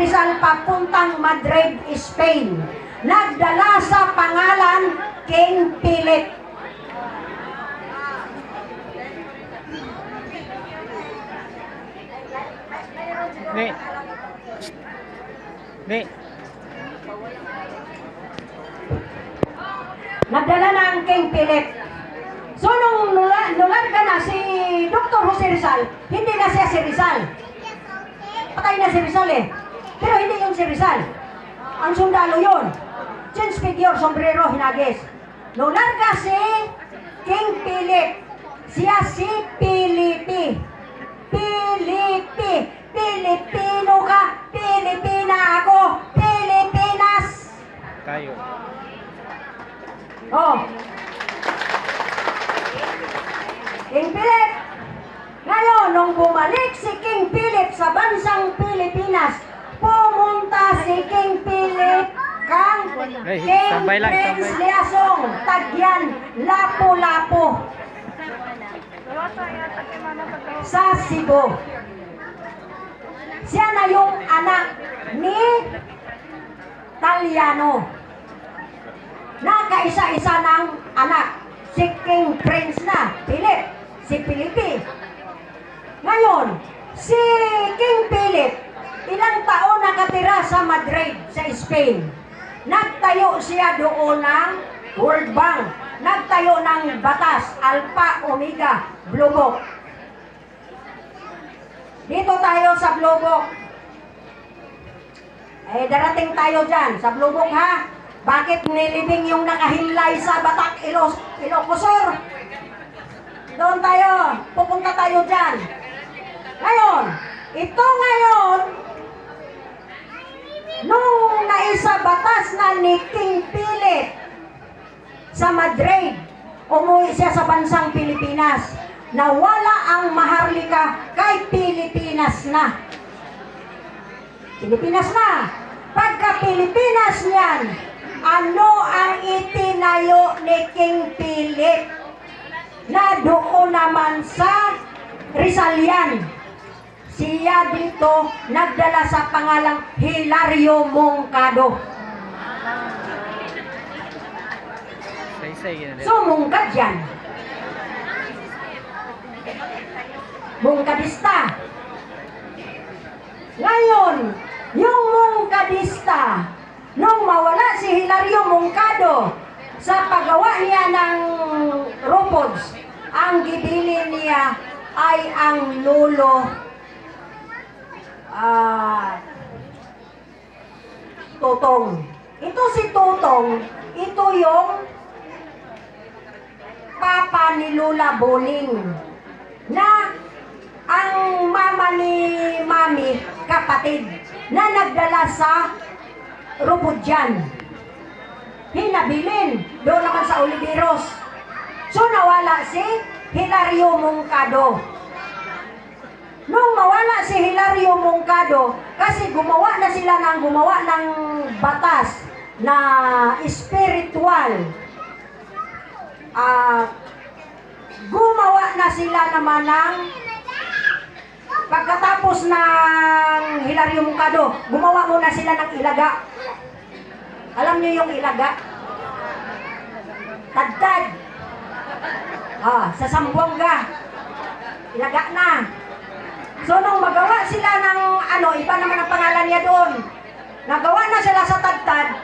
Rizal papuntang Madrid, Spain. Nagdala sa pangalan King Philip. Nagdala ng King Philip. So nung nularga na si Dr. Jose Rizal, hindi na siya si Rizal. Patay na si Rizal eh. Pero hindi yun si Rizal. Ang sundalo yun. Change figure, sombrero, hinagis. Nularga si King Philip. Siya si Pilipi. Pilipi. Pilipino ka. Pilipina ako. Pilipinas. Tayo. Oh. King Philip. Ngayon, nung bumalik si King Philip sa bansang Pilipinas, pumunta si King Philip kang King Prince Liasong, Tagyan, Lapu-Lapu sa Cebu. Siya na yung anak ni Talyano. Nakaisa-isa ng anak. Si King Prince na, Philip, si Pilipi. Ngayon, si King Philip, ilang taon nakatira sa Madrid, sa Spain. Nagtayo siya doon ng World Bank. Nagtayo ng batas, Alpha, Omega, Blue Book. Dito tayo sa Blue Book. Eh, darating tayo dyan sa Blue Book, ha? Bakit nilibing yung nakahilay sa Batak, Ilocosur? Doon tayo, pupunta tayo dyan. Ngayon, ito ngayon, nung naisabatas na ni King Philip sa Madrid, umuwi siya sa bansang Pilipinas. Nawala ang Maharlika kay Pilipinas na. Pilipinas na. Pagka Pilipinas niyan, ano ang itinayo ni King Philip? Na doon naman sa Rizalian. Siya dito nagdala sa pangalang Hilario Moncado. So, mungkad yan. Mungkadista. Ngayon, yung Mungkadista, nung mawala si Hilario Moncado sa paggawa niya ng robots, ang gibili niya ay ang lolo Totong. Ito si Totong, ito yung papa ni Lola Boning, na ang mama ni Mami, kapatid, na nagdala sa Rupudyan. Hinabilin, doon naman sa Oliveros. So nawala si Hilario Moncado. Nung mawala si Hilario Moncado, kasi gumawa ng batas na spiritual. Gumawa na sila naman ng pagkatapos ng Hilario Moncado, gumawa muna sila ng ilaga. Alam niyo yung ilaga? Tadtad. Sa Sambuanga. Ilaga na. So nung magawa sila ng iba naman ang pangalan niya doon. Nagawa na sila sa Tadtad,